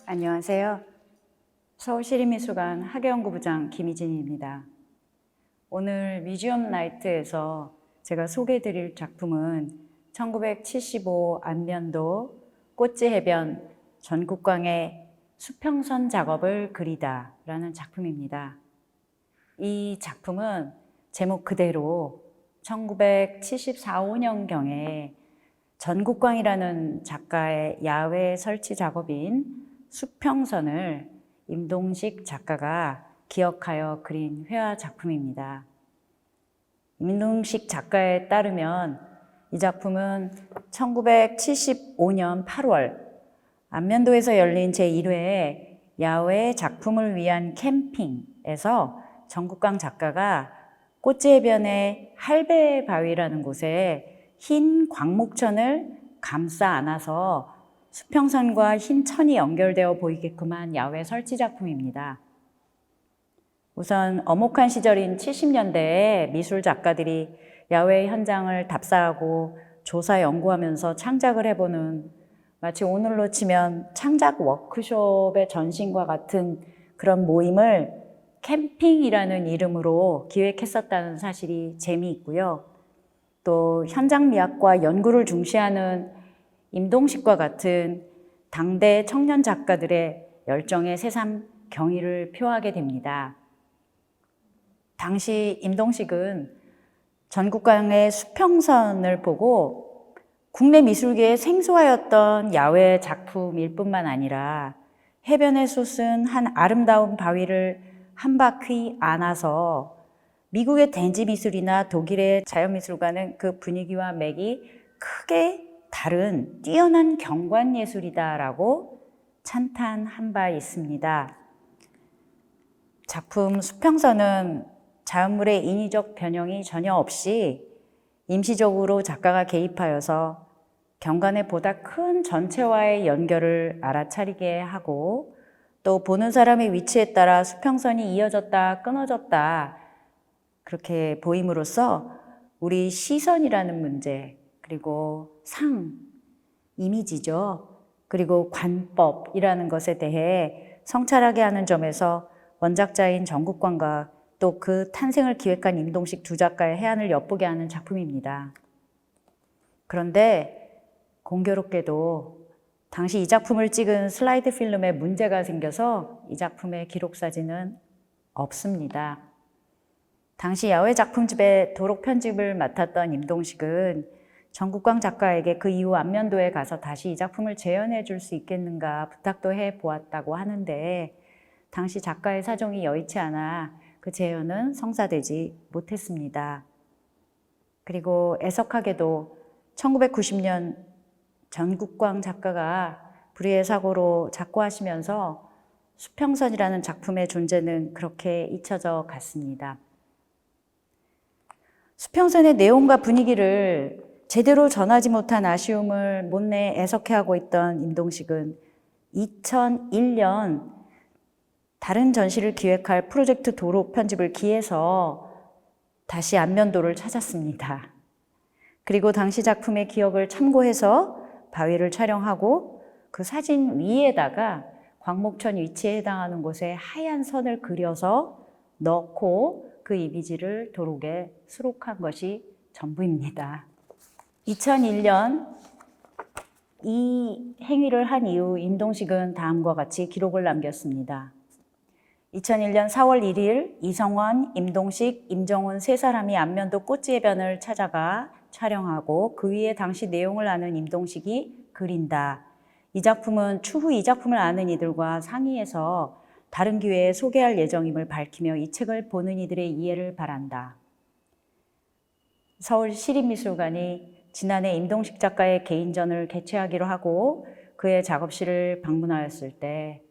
안녕하세요. 서울시립미술관 학예연구부장 김희진입니다. 오늘 뮤지엄 나이트에서 제가 소개해드릴 작품은 1975 안면도 꽃지해변 전국광의 수평선 작업을 그리다 라는 작품입니다. 이 작품은 제목 그대로 1974~5년경에 전국광이라는 작가의 야외 설치 작업인 수평선을 임동식 작가가 기억하여 그린 회화 작품입니다. 임동식 작가에 따르면 이 작품은 1975년 8월 안면도에서 열린 제1회 야외 작품을 위한 캠핑에서 전국광 작가가 꽃지해변의 할배바위라는 곳에 흰 광목천을 감싸 안아서 수평선과 흰 천이 연결되어 보이게끔 한 야외 설치 작품입니다. 우선 엄혹한 시절인 70년대에 미술 작가들이 야외 현장을 답사하고 조사 연구하면서 창작을 해보는 마치 오늘로 치면 창작 워크숍의 전신과 같은 그런 모임을 캠핑이라는 이름으로 기획했었다는 사실이 재미있고요. 또 현장 미학과 연구를 중시하는 임동식과 같은 당대 청년 작가들의 열정의 새삼 경의를 표하게 됩니다. 당시 임동식은 전국광의 수평선을 보고 국내 미술계에 생소하였던 야외 작품일 뿐만 아니라 해변에 솟은 한 아름다운 바위를 한 바퀴 안아서 미국의 댄지 미술이나 독일의 자연미술과는 그 분위기와 맥이 크게 다른 뛰어난 경관 예술이다라고 찬탄한 바 있습니다. 작품 수평선은 자연물의 인위적 변형이 전혀 없이 임시적으로 작가가 개입하여서 경관의 보다 큰 전체와의 연결을 알아차리게 하고 또 보는 사람의 위치에 따라 수평선이 이어졌다 끊어졌다 그렇게 보임으로써 우리 시선이라는 문제, 그리고 상, 이미지죠. 그리고 관법이라는 것에 대해 성찰하게 하는 점에서 원작자인 전국광과 또 그 탄생을 기획한 임동식 두 작가의 해안을 엿보게 하는 작품입니다. 그런데 공교롭게도 당시 이 작품을 찍은 슬라이드 필름에 문제가 생겨서 이 작품의 기록 사진은 없습니다. 당시 야외 작품집의 도록 편집을 맡았던 임동식은 전국광 작가에게 그 이후 안면도에 가서 다시 이 작품을 재현해 줄 수 있겠는가 부탁도 해 보았다고 하는데 당시 작가의 사정이 여의치 않아 그 재현은 성사되지 못했습니다. 그리고 애석하게도 1990년 전국광 작가가 불의의 사고로 작고하시면서 수평선이라는 작품의 존재는 그렇게 잊혀져 갔습니다. 수평선의 내용과 분위기를 제대로 전하지 못한 아쉬움을 못내 애석해하고 있던 임동식은 2001년 다른 전시를 기획할 프로젝트 도록 편집을 기해서 다시 안면도를 찾았습니다. 그리고 당시 작품의 기억을 참고해서 바위를 촬영하고 그 사진 위에다가 광목천 위치에 해당하는 곳에 하얀 선을 그려서 넣고 그 이미지를 도록에 수록한 것이 전부입니다. 2001년 이 행위를 한 이후 임동식은 다음과 같이 기록을 남겼습니다. 2001년 4월 1일 이성원, 임동식, 임정훈 세 사람이 안면도 꽃지해변을 찾아가 촬영하고 그 위에 당시 내용을 아는 임동식이 그린다. 이 작품은 추후 이 작품을 아는 이들과 상의해서 다른 기회에 소개할 예정임을 밝히며 이 책을 보는 이들의 이해를 바란다. 서울시립미술관이 지난해 임동식 작가의 개인전을 개최하기로 하고 그의 작업실을 방문하였을 때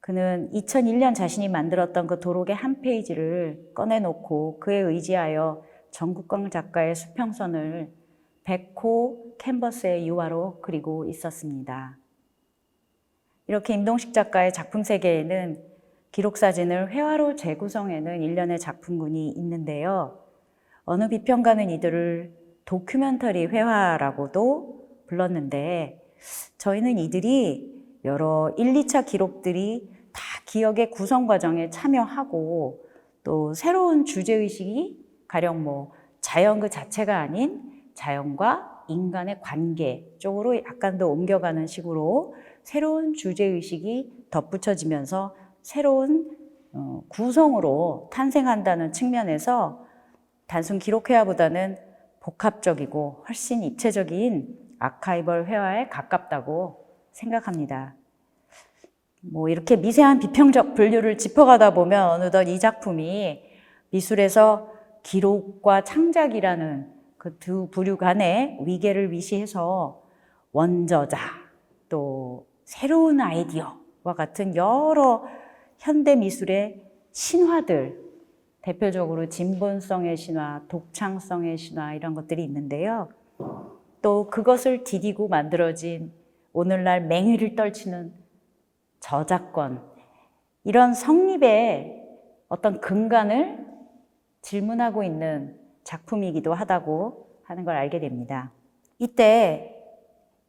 그는 2001년 자신이 만들었던 그 도록의 한 페이지를 꺼내놓고 그에 의지하여 전국광 작가의 수평선을 100호 캔버스의 유화로 그리고 있었습니다. 이렇게 임동식 작가의 작품 세계에는 기록사진을 회화로 재구성해낸 일련의 작품군이 있는데요. 어느 비평가는 이들을 도큐멘터리 회화라고도 불렀는데 저희는 이들이 여러 1, 2차 기록들이 다 기억의 구성 과정에 참여하고 또 새로운 주제의식이 가령 자연 그 자체가 아닌 자연과 인간의 관계 쪽으로 약간 더 옮겨가는 식으로 새로운 주제의식이 덧붙여지면서 새로운 구성으로 탄생한다는 측면에서 단순 기록 회화보다는 복합적이고 훨씬 입체적인 아카이벌 회화에 가깝다고 생각합니다. 이렇게 미세한 비평적 분류를 짚어가다 보면 어느덧 이 작품이 미술에서 기록과 창작이라는 그 두 부류 간의 위계를 위시해서 원저자, 또 새로운 아이디어와 같은 여러 현대 미술의 신화들, 대표적으로 진본성의 신화, 독창성의 신화 이런 것들이 있는데요. 또 그것을 디디고 만들어진 오늘날 맹위를 떨치는 저작권, 이런 성립의 어떤 근간을 질문하고 있는 작품이기도 하다고 하는 걸 알게 됩니다. 이때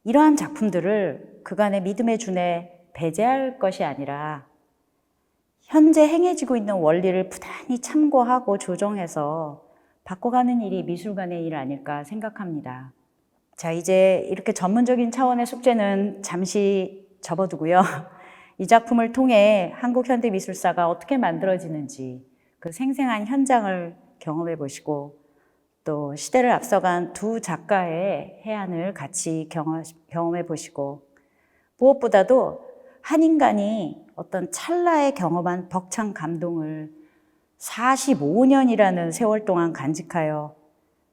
이러한 작품들을 그간의 믿음의 준에 배제할 것이 아니라 현재 행해지고 있는 원리를 부단히 참고하고 조정해서 바꿔가는 일이 미술관의 일 아닐까 생각합니다. 자, 이제 이렇게 전문적인 차원의 숙제는 잠시 접어두고요. 이 작품을 통해 한국 현대미술사가 어떻게 만들어지는지 그 생생한 현장을 경험해 보시고 또 시대를 앞서간 두 작가의 해안을 같이 경험해 보시고 무엇보다도 한 인간이 어떤 찰나에 경험한 벅찬 감동을 45년이라는 세월 동안 간직하여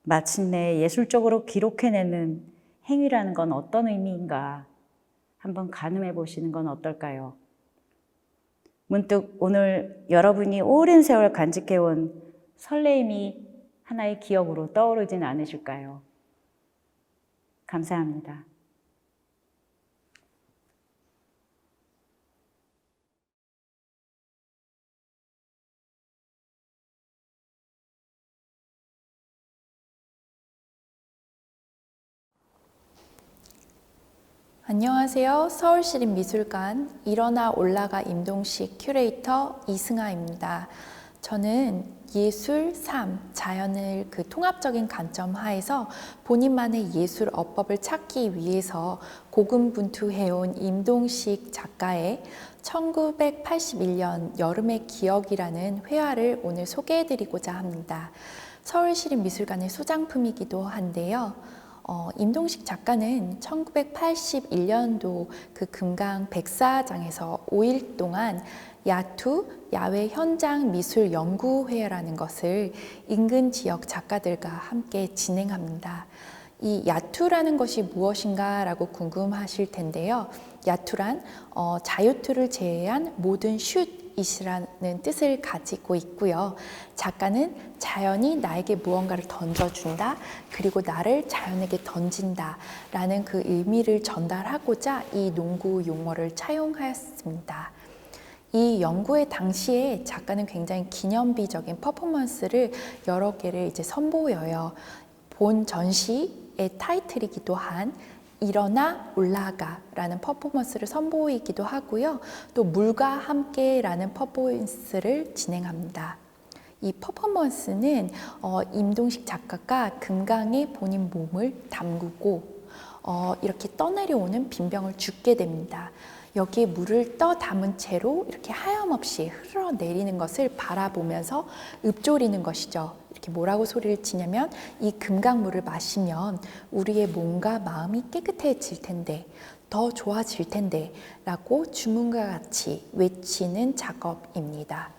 마침내 예술적으로 기록해내는 행위라는 건 어떤 의미인가 한번 가늠해 보시는 건 어떨까요? 문득 오늘 여러분이 오랜 세월 간직해온 설레임이 하나의 기억으로 떠오르진 않으실까요? 감사합니다. 안녕하세요. 서울시립미술관 일어나 올라가 임동식 큐레이터 이승아입니다. 저는 예술, 삶, 자연을 그 통합적인 관점 하에서 본인만의 예술 어법을 찾기 위해서 고군분투해온 임동식 작가의 1981년 여름의 기억이라는 회화를 오늘 소개해드리고자 합니다. 서울시립미술관의 소장품이기도 한데요. 임동식 작가는 1981년도 그 금강 백사장에서 5일 동안 야투, 야외 현장 미술 연구회라는 것을 인근 지역 작가들과 함께 진행합니다. 이 야투라는 것이 무엇인가 라고 궁금하실 텐데요. 야투란 자유투를 제외한 모든 슛이라는 뜻을 가지고 있고요. 작가는 자연이 나에게 무언가를 던져준다, 그리고 나를 자연에게 던진다 라는 그 의미를 전달하고자 이 농구 용어를 차용하였습니다. 이 연구회 당시에 작가는 굉장히 기념비적인 퍼포먼스를 여러 개를 선보여요. 본 전시의 타이틀이기도 한 일어나 올라가 라는 퍼포먼스를 선보이기도 하고요. 또 물과 함께 라는 퍼포먼스를 진행합니다. 이 퍼포먼스는 임동식 작가가 금강에 본인 몸을 담그고 이렇게 떠내려오는 빈병을 줍게 됩니다. 여기에 물을 떠 담은 채로 이렇게 하염없이 흘러내리는 것을 바라보면서 읊조리는 것이죠. 이렇게 뭐라고 소리를 치냐면 이 금강물을 마시면 우리의 몸과 마음이 깨끗해질 텐데, 더 좋아질 텐데 라고 주문과 같이 외치는 작업입니다.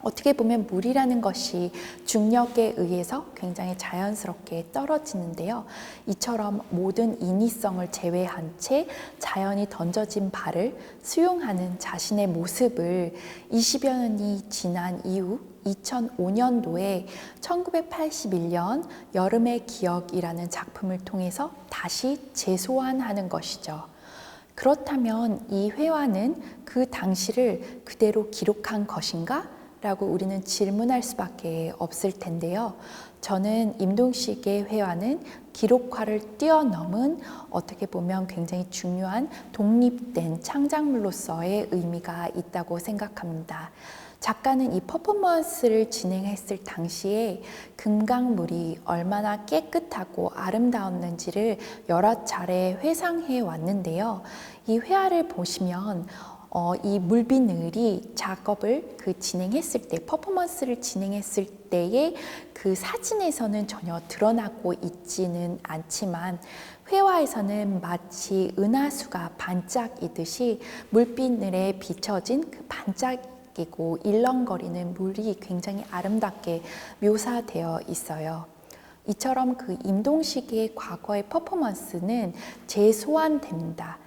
어떻게 보면 물이라는 것이 중력에 의해서 굉장히 자연스럽게 떨어지는데요. 이처럼 모든 인위성을 제외한 채 자연이 던져진 발을 수용하는 자신의 모습을 20여 년이 지난 이후 2005년도에 1981년 여름의 기억이라는 작품을 통해서 다시 재소환하는 것이죠. 그렇다면 이 회화는 그 당시를 그대로 기록한 것인가? 라고 우리는 질문할 수밖에 없을 텐데요. 저는 임동식의 회화는 기록화를 뛰어넘은 어떻게 보면 굉장히 중요한 독립된 창작물로서의 의미가 있다고 생각합니다. 작가는 이 퍼포먼스를 진행했을 당시에 금강물이 얼마나 깨끗하고 아름다웠는지를 여러 차례 회상해 왔는데요. 이 회화를 보시면 이 물비늘이 작업을 진행했을 때, 퍼포먼스를 진행했을 때의 그 사진에서는 전혀 드러나고 있지는 않지만 회화에서는 마치 은하수가 반짝이듯이 물비늘에 비춰진 그 반짝이고 일렁거리는 물이 굉장히 아름답게 묘사되어 있어요. 이처럼 그 임동식의 과거의 퍼포먼스는 재소환됩니다.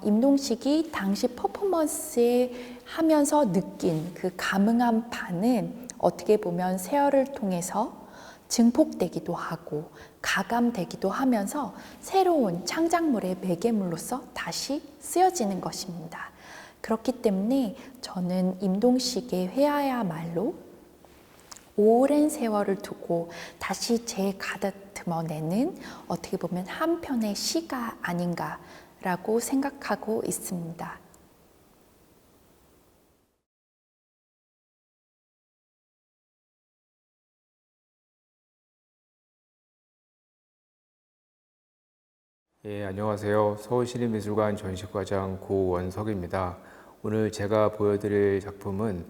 임동식이 당시 퍼포먼스에 하면서 느낀 그 감흥한 바는 어떻게 보면 세월을 통해서 증폭되기도 하고 가감되기도 하면서 새로운 창작물의 매개물로서 다시 쓰여지는 것입니다. 그렇기 때문에 저는 임동식의 회화야말로 오랜 세월을 두고 다시 재가다듬어내는 어떻게 보면 한 편의 시가 아닌가 라고 생각하고 있습니다. 예, 안녕하세요. 서울시립미술관 전시과장 고원석입니다. 오늘 제가 보여드릴 작품은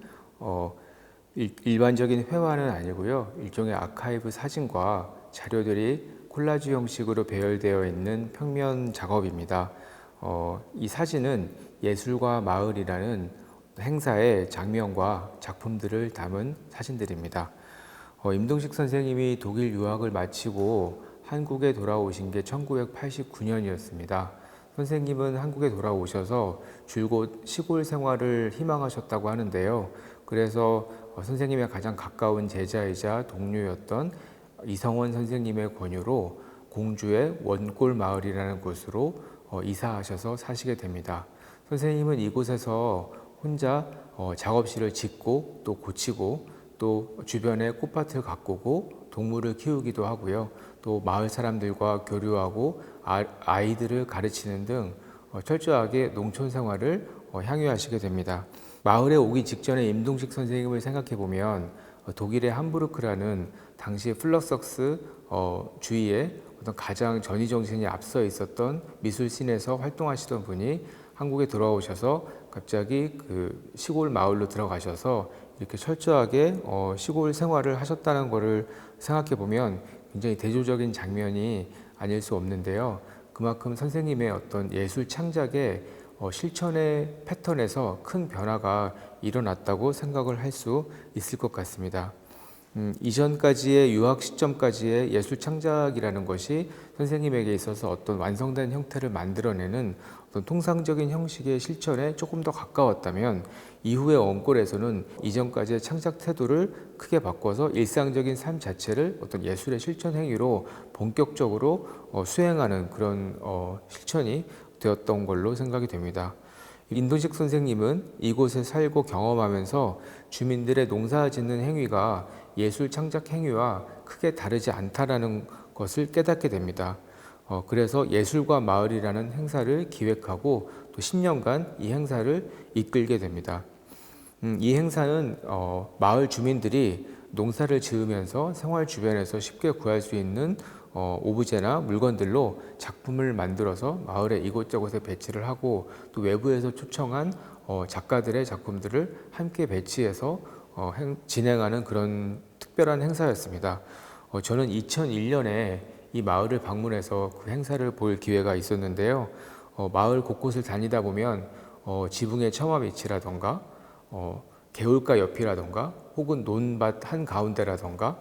일반적인 회화는 아니고요. 일종의 아카이브 사진과 자료들이 콜라주 형식으로 배열되어 있는 평면 작업입니다. 이 사진은 예술과 마을이라는 행사의 장면과 작품들을 담은 사진들입니다. 임동식 선생님이 독일 유학을 마치고 한국에 돌아오신 게 1989년이었습니다. 선생님은 한국에 돌아오셔서 줄곧 시골 생활을 희망하셨다고 하는데요. 그래서 선생님의 가장 가까운 제자이자 동료였던 이성원 선생님의 권유로 공주의 원골 마을이라는 곳으로 이사하셔서 사시게 됩니다. 선생님은 이곳에서 혼자 작업실을 짓고 또 고치고 또 주변에 꽃밭을 가꾸고 동물을 키우기도 하고요. 또 마을 사람들과 교류하고 아이들을 가르치는 등 철저하게 농촌 생활을 향유하시게 됩니다. 마을에 오기 직전에 임동식 선생님을 생각해 보면 독일의 함부르크라는 당시 플러석스 주위에 어떤 가장 전위 정신이 앞서 있었던 미술씬에서 활동하시던 분이 한국에 돌아오셔서 갑자기 그 시골 마을로 들어가셔서 이렇게 철저하게 시골 생활을 하셨다는 것을 생각해 보면 굉장히 대조적인 장면이 아닐 수 없는데요. 그만큼 선생님의 어떤 예술 창작의 실천의 패턴에서 큰 변화가 일어났다고 생각을 할 수 있을 것 같습니다. 이전까지의 유학 시점까지의 예술 창작이라는 것이 선생님에게 있어서 어떤 완성된 형태를 만들어내는 어떤 통상적인 형식의 실천에 조금 더 가까웠다면 이후의 원골에서는 이전까지의 창작 태도를 크게 바꿔서 일상적인 삶 자체를 어떤 예술의 실천 행위로 본격적으로 수행하는 그런 실천이 되었던 걸로 생각이 됩니다. 임동식 선생님은 이곳에 살고 경험하면서 주민들의 농사 짓는 행위가 예술 창작 행위와 크게 다르지 않다라는 것을 깨닫게 됩니다. 그래서 예술과 마을이라는 행사를 기획하고 또 10년간 이 행사를 이끌게 됩니다. 이 행사는 마을 주민들이 농사를 지으면서 생활 주변에서 쉽게 구할 수 있는 오브제나 물건들로 작품을 만들어서 마을의 이곳저곳에 배치를 하고 또 외부에서 초청한 작가들의 작품들을 함께 배치해서 진행하는 그런 특별한 행사였습니다. 저는 2001년에 이 마을을 방문해서 그 행사를 볼 기회가 있었는데요. 마을 곳곳을 다니다 보면 지붕의 처마 밑이라던가 개울가 옆이라던가 혹은 논밭 한가운데라던가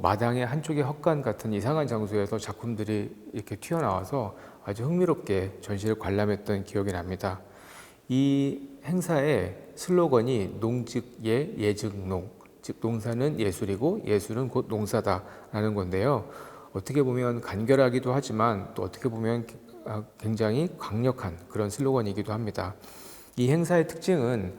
마당의 한쪽의 헛간 같은 이상한 장소에서 작품들이 이렇게 튀어나와서 아주 흥미롭게 전시를 관람했던 기억이 납니다. 이 행사의 슬로건이 농즉예 예즉농, 즉 농사는 예술이고 예술은 곧 농사다라는 건데요. 어떻게 보면 간결하기도 하지만 또 어떻게 보면 굉장히 강력한 그런 슬로건이기도 합니다. 이 행사의 특징은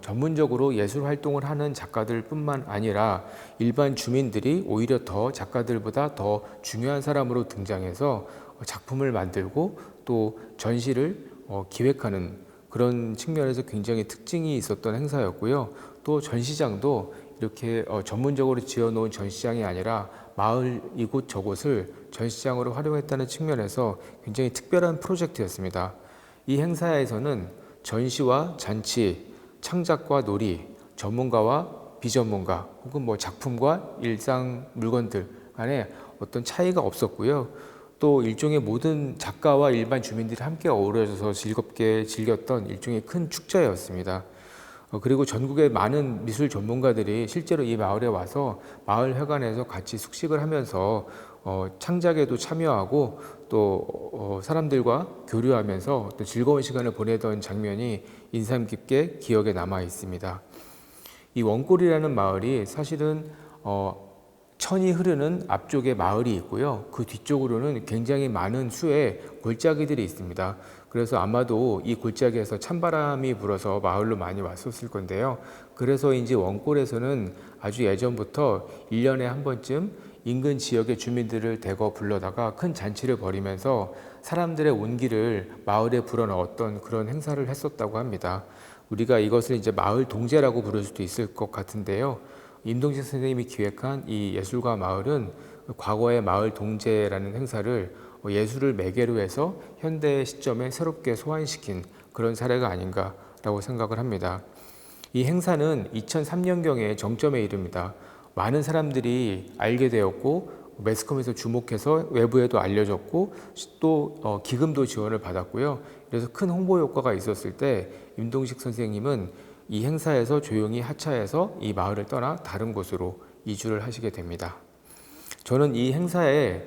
전문적으로 예술 활동을 하는 작가들뿐만 아니라 일반 주민들이 오히려 더 작가들보다 더 중요한 사람으로 등장해서 작품을 만들고 또 전시를 기획하는 그런 측면에서 굉장히 특징이 있었던 행사였고요. 또 전시장도 이렇게 전문적으로 지어놓은 전시장이 아니라 마을 이곳저곳을 전시장으로 활용했다는 측면에서 굉장히 특별한 프로젝트였습니다. 이 행사에서는 전시와 잔치, 창작과 놀이, 전문가와 비전문가 혹은 작품과 일상 물건들 간에 어떤 차이가 없었고요. 또 일종의 모든 작가와 일반 주민들이 함께 어우러져서 즐겁게 즐겼던 일종의 큰 축제였습니다. 그리고 전국의 많은 미술 전문가들이 실제로 이 마을에 와서 마을 회관에서 같이 숙식을 하면서 창작에도 참여하고 또 사람들과 교류하면서 또 즐거운 시간을 보내던 장면이 인상 깊게 기억에 남아 있습니다. 이 원골이라는 마을이 사실은 천이 흐르는 앞쪽에 마을이 있고요. 그 뒤쪽으로는 굉장히 많은 수의 골짜기들이 있습니다. 그래서 아마도 이 골짜기에서 찬바람이 불어서 마을로 많이 왔었을 건데요. 그래서인지 원골에서는 아주 예전부터 1년에 한 번쯤 인근 지역의 주민들을 대거 불러다가 큰 잔치를 벌이면서 사람들의 온기를 마을에 불어넣었던 그런 행사를 했었다고 합니다. 우리가 이것을 이제 마을 동제라고 부를 수도 있을 것 같은데요. 임동식 선생님이 기획한 이 예술가 마을은 과거의 마을 동제라는 행사를 예술을 매개로 해서 현대 시점에 새롭게 소환시킨 그런 사례가 아닌가라고 생각을 합니다. 이 행사는 2003년경에 정점에 이릅니다. 많은 사람들이 알게 되었고 매스컴에서 주목해서 외부에도 알려졌고 또 기금도 지원을 받았고요. 그래서 큰 홍보 효과가 있었을 때 임동식 선생님은 이 행사에서 조용히 하차해서 이 마을을 떠나 다른 곳으로 이주를 하시게 됩니다. 저는 이 행사의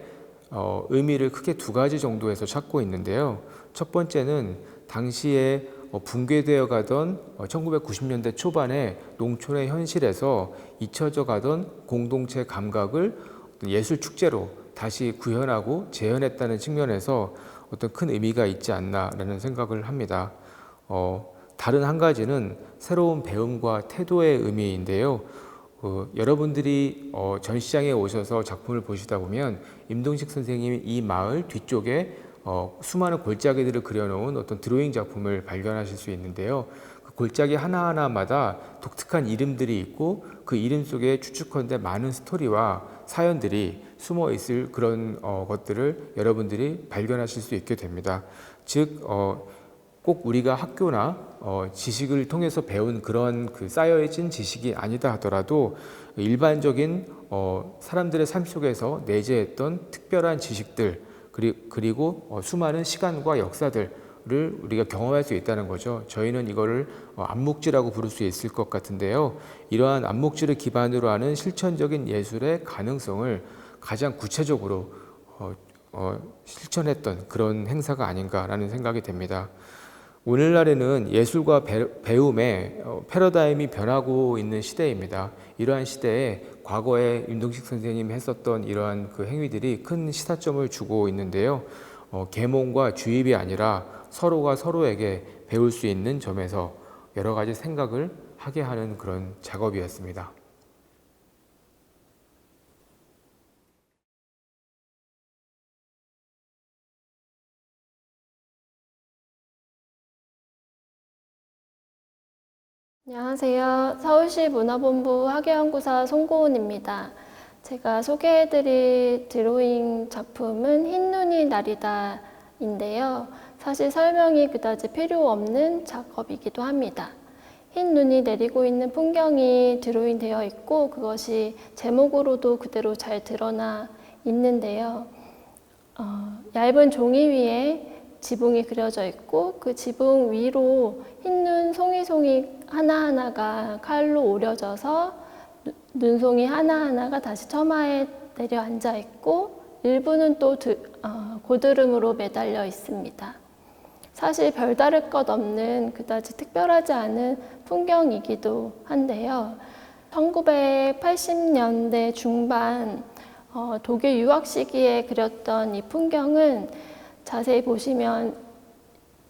의미를 크게 두 가지 정도에서 찾고 있는데요. 첫 번째는 당시에 붕괴되어 가던 1990년대 초반에 농촌의 현실에서 잊혀져 가던 공동체 감각을 예술 축제로 다시 구현하고 재현했다는 측면에서 어떤 큰 의미가 있지 않나라는 생각을 합니다. 다른 한 가지는 새로운 배움과 태도의 의미인데요. 여러분들이 전시장에 오셔서 작품을 보시다 보면 임동식 선생님이 이 마을 뒤쪽에 수많은 골짜기들을 그려놓은 어떤 드로잉 작품을 발견하실 수 있는데요. 그 골짜기 하나하나마다 독특한 이름들이 있고 그 이름 속에 추측컨대 많은 스토리와 사연들이 숨어 있을 그런 것들을 여러분들이 발견하실 수 있게 됩니다. 즉, 꼭 우리가 학교나 지식을 통해서 배운 그런 쌓여진 지식이 아니다 하더라도 일반적인 사람들의 삶 속에서 내재했던 특별한 지식들 그리고 수많은 시간과 역사들을 우리가 경험할 수 있다는 거죠. 저희는 이거를 안목지라고 부를 수 있을 것 같은데요. 이러한 안목지를 기반으로 하는 실천적인 예술의 가능성을 가장 구체적으로 실천했던 그런 행사가 아닌가라는 생각이 됩니다. 오늘날에는 예술과 배움의 패러다임이 변하고 있는 시대입니다. 이러한 시대에 과거에 임동식 선생님이 했었던 이러한 그 행위들이 큰 시사점을 주고 있는데요. 계몽과 주입이 아니라 서로가 서로에게 배울 수 있는 점에서 여러 가지 생각을 하게 하는 그런 작업이었습니다. 안녕하세요. 서울시 문화본부 학예연구사 송고은입니다. 제가 소개해드릴 드로잉 작품은 흰눈이 나리다인데요. 사실 설명이 그다지 필요 없는 작업이기도 합니다. 흰 눈이 내리고 있는 풍경이 드로잉 되어 있고 그것이 제목으로도 그대로 잘 드러나 있는데요. 얇은 종이 위에 지붕이 그려져 있고 그 지붕 위로 흰눈 송이송이 하나하나가 칼로 오려져서 눈송이 하나하나가 다시 처마에 내려앉아 있고 일부는 또 고드름으로 매달려 있습니다. 사실 별다를 것 없는 그다지 특별하지 않은 풍경이기도 한데요. 1980년대 중반 독일 유학 시기에 그렸던 이 풍경은 자세히 보시면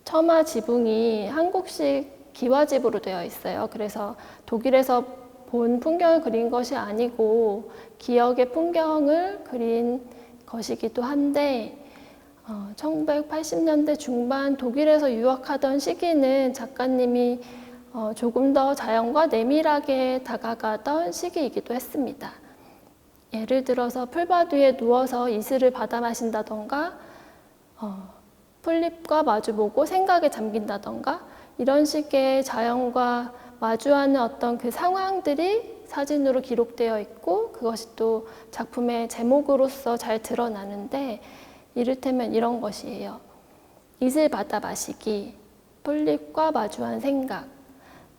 처마 지붕이 한국식 기와집으로 되어 있어요. 그래서 독일에서 본 풍경을 그린 것이 아니고 기억의 풍경을 그린 것이기도 한데 1980년대 중반 독일에서 유학하던 시기는 작가님이 조금 더 자연과 내밀하게 다가가던 시기이기도 했습니다. 예를 들어서 풀밭 위에 누워서 이슬을 받아 마신다던가 풀잎과 마주보고 생각에 잠긴다던가 이런 식의 자연과 마주하는 어떤 그 상황들이 사진으로 기록되어 있고 그것이 또 작품의 제목으로서 잘 드러나는데 이를테면 이런 것이에요. 이슬 받아 마시기, 풀잎과 마주한 생각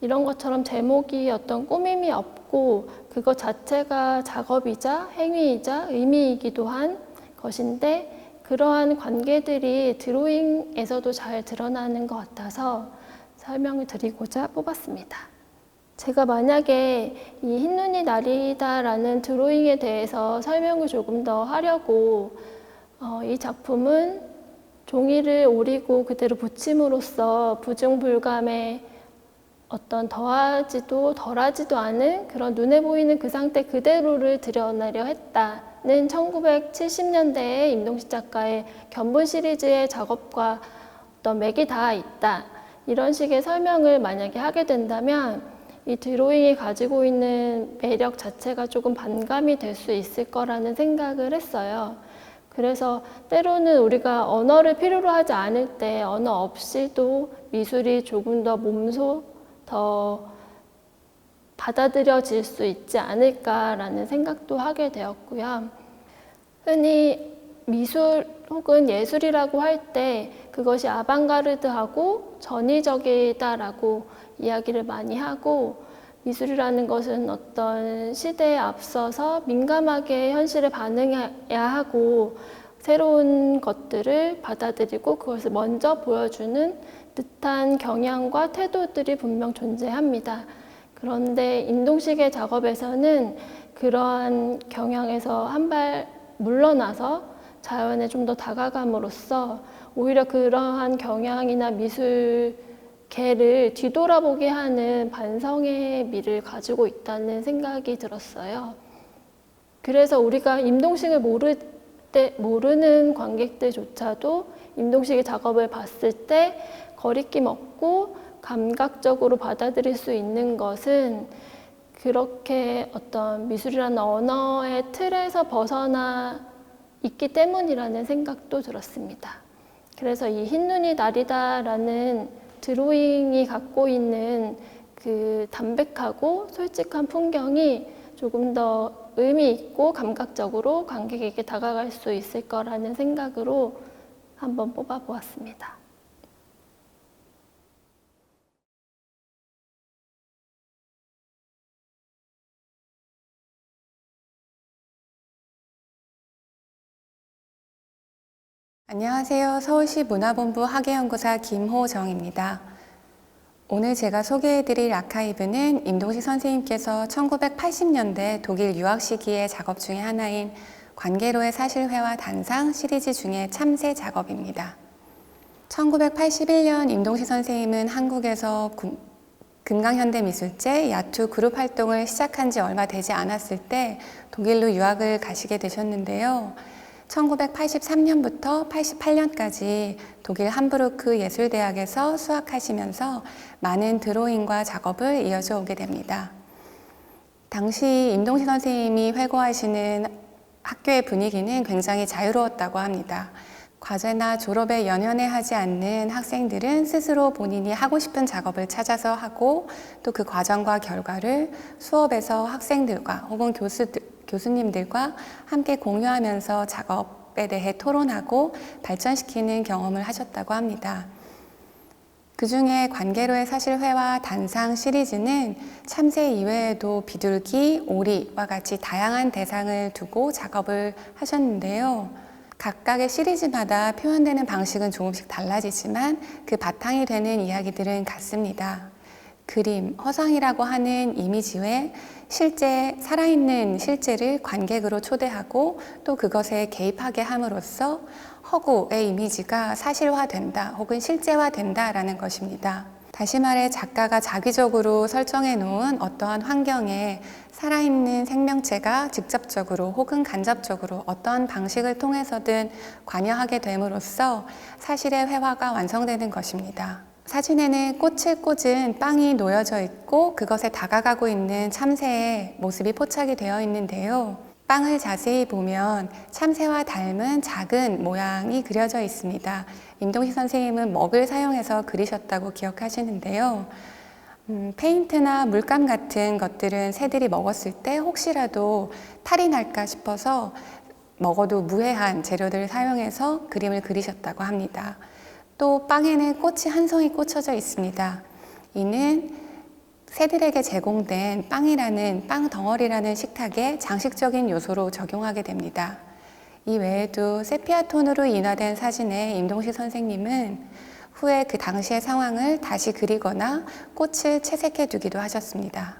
이런 것처럼 제목이 어떤 꾸밈이 없고 그것 자체가 작업이자 행위이자 의미이기도 한 것인데 그러한 관계들이 드로잉에서도 잘 드러나는 것 같아서 설명을 드리고자 뽑았습니다. 제가 만약에 이 흰눈이 나리다라는 드로잉에 대해서 설명을 조금 더 하려고 이 작품은 종이를 오리고 그대로 붙임으로써 부중불감의 어떤 더하지도 덜하지도 않은 그런 눈에 보이는 그 상태 그대로를 드러내려 했다는 1970년대의 임동식 작가의 견본 시리즈의 작업과 어떤 맥이 닿아 있다. 이런 식의 설명을 만약에 하게 된다면 이 드로잉이 가지고 있는 매력 자체가 조금 반감이 될 수 있을 거라는 생각을 했어요. 그래서 때로는 우리가 언어를 필요로 하지 않을 때 언어 없이도 미술이 조금 더 몸소 더 받아들여질 수 있지 않을까라는 생각도 하게 되었고요. 흔히 미술 혹은 예술이라고 할 때 그것이 아방가르드하고 전위적이다라고 이야기를 많이 하고 미술이라는 것은 어떤 시대에 앞서서 민감하게 현실에 반응해야 하고 새로운 것들을 받아들이고 그것을 먼저 보여주는 듯한 경향과 태도들이 분명 존재합니다. 그런데 임동식의 작업에서는 그러한 경향에서 한 발 물러나서 자연에 좀 더 다가감으로써 오히려 그러한 경향이나 미술계를 뒤돌아보게 하는 반성의 미를 가지고 있다는 생각이 들었어요. 그래서 우리가 임동식을 모르는 관객들조차도 임동식의 작업을 봤을 때 거리낌 없고 감각적으로 받아들일 수 있는 것은 그렇게 어떤 미술이라는 언어의 틀에서 벗어나 있기 때문이라는 생각도 들었습니다. 그래서 이 흰눈이 나리다라는 드로잉이 갖고 있는 그 담백하고 솔직한 풍경이 조금 더 의미 있고 감각적으로 관객에게 다가갈 수 있을 거라는 생각으로 한번 뽑아보았습니다. 안녕하세요. 서울시 문화본부 학예연구사 김호정입니다. 오늘 제가 소개해드릴 아카이브는 임동식 선생님께서 1980년대 독일 유학 시기의 작업 중에 하나인 관계로의 사실회화 단상 시리즈 중에 참새 작업입니다. 1981년 임동식 선생님은 한국에서 금강현대미술제 야투 그룹 활동을 시작한 지 얼마 되지 않았을 때 독일로 유학을 가시게 되셨는데요. 1983년부터 88년까지 독일 함부르크 예술대학에서 수학하시면서 많은 드로잉과 작업을 이어져 오게 됩니다. 당시 임동식 선생님이 회고하시는 학교의 분위기는 굉장히 자유로웠다고 합니다. 과제나 졸업에 연연해하지 않는 학생들은 스스로 본인이 하고 싶은 작업을 찾아서 하고 또 그 과정과 결과를 수업에서 학생들과 혹은 교수님들과 함께 공유하면서 작업에 대해 토론하고 발전시키는 경험을 하셨다고 합니다. 그 중에 관계로의 사실회화 단상 시리즈는 참새 이외에도 비둘기, 오리와 같이 다양한 대상을 두고 작업을 하셨는데요. 각각의 시리즈마다 표현되는 방식은 조금씩 달라지지만 그 바탕이 되는 이야기들은 같습니다. 그림, 허상이라고 하는 이미지 외에 실제 살아있는 실제를 관객으로 초대하고 또 그것에 개입하게 함으로써 허구의 이미지가 사실화된다 혹은 실제화된다라는 것입니다. 다시 말해 작가가 자기적으로 설정해 놓은 어떠한 환경에 살아있는 생명체가 직접적으로 혹은 간접적으로 어떠한 방식을 통해서든 관여하게 됨으로써 사실의 회화가 완성되는 것입니다. 사진에는 꽃을 꽂은 빵이 놓여져 있고 그것에 다가가고 있는 참새의 모습이 포착이 되어 있는데요. 빵을 자세히 보면 참새와 닮은 작은 모양이 그려져 있습니다. 임동식 선생님은 먹을 사용해서 그리셨다고 기억하시는데요. 페인트나 물감 같은 것들은 새들이 먹었을 때 혹시라도 탈이 날까 싶어서 먹어도 무해한 재료들을 사용해서 그림을 그리셨다고 합니다. 또 빵에는 꽃이 한 송이 꽂혀져 있습니다. 이는 새들에게 제공된 빵이라는 빵 덩어리라는 식탁에 장식적인 요소로 적용하게 됩니다. 이 외에도 세피아 톤으로 인화된 사진에 임동식 선생님은 후에 그 당시의 상황을 다시 그리거나 꽃을 채색해 두기도 하셨습니다.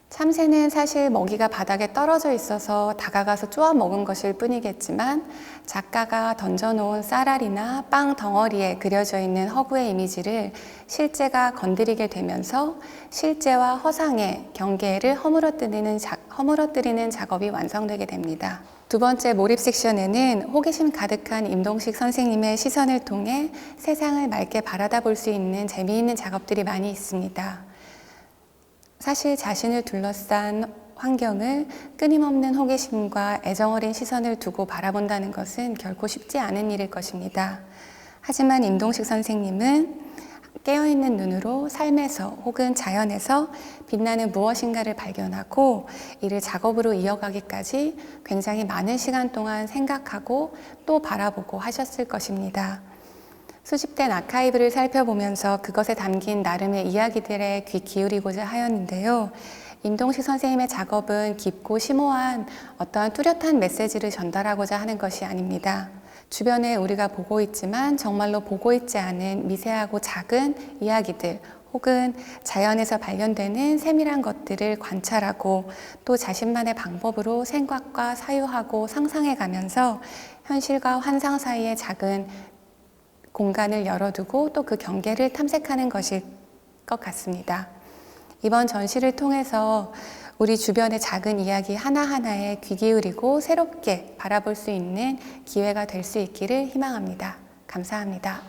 참새는 사실 먹이가 바닥에 떨어져 있어서 다가가서 쪼아 먹은 것일 뿐이겠지만 작가가 던져놓은 쌀알이나 빵 덩어리에 그려져 있는 허구의 이미지를 실제가 건드리게 되면서 실제와 허상의 경계를 허물어뜨리는 작업이 완성되게 됩니다. 두 번째 몰입 섹션에는 호기심 가득한 임동식 선생님의 시선을 통해 세상을 맑게 바라다 볼 수 있는 재미있는 작업들이 많이 있습니다. 사실 자신을 둘러싼 환경을 끊임없는 호기심과 애정어린 시선을 두고 바라본다는 것은 결코 쉽지 않은 일일 것입니다. 하지만 임동식 선생님은 깨어있는 눈으로 삶에서 혹은 자연에서 빛나는 무엇인가를 발견하고 이를 작업으로 이어가기까지 굉장히 많은 시간 동안 생각하고 또 바라보고 하셨을 것입니다. 수집된 아카이브를 살펴보면서 그것에 담긴 나름의 이야기들에 귀 기울이고자 하였는데요. 임동식 선생님의 작업은 깊고 심오한 어떠한 뚜렷한 메시지를 전달하고자 하는 것이 아닙니다. 주변에 우리가 보고 있지만 정말로 보고 있지 않은 미세하고 작은 이야기들 혹은 자연에서 발견되는 세밀한 것들을 관찰하고 또 자신만의 방법으로 생각과 사유하고 상상해가면서 현실과 환상 사이의 작은 공간을 열어두고 또 그 경계를 탐색하는 것일 것 같습니다. 이번 전시를 통해서 우리 주변의 작은 이야기 하나하나에 귀 기울이고 새롭게 바라볼 수 있는 기회가 될 수 있기를 희망합니다. 감사합니다.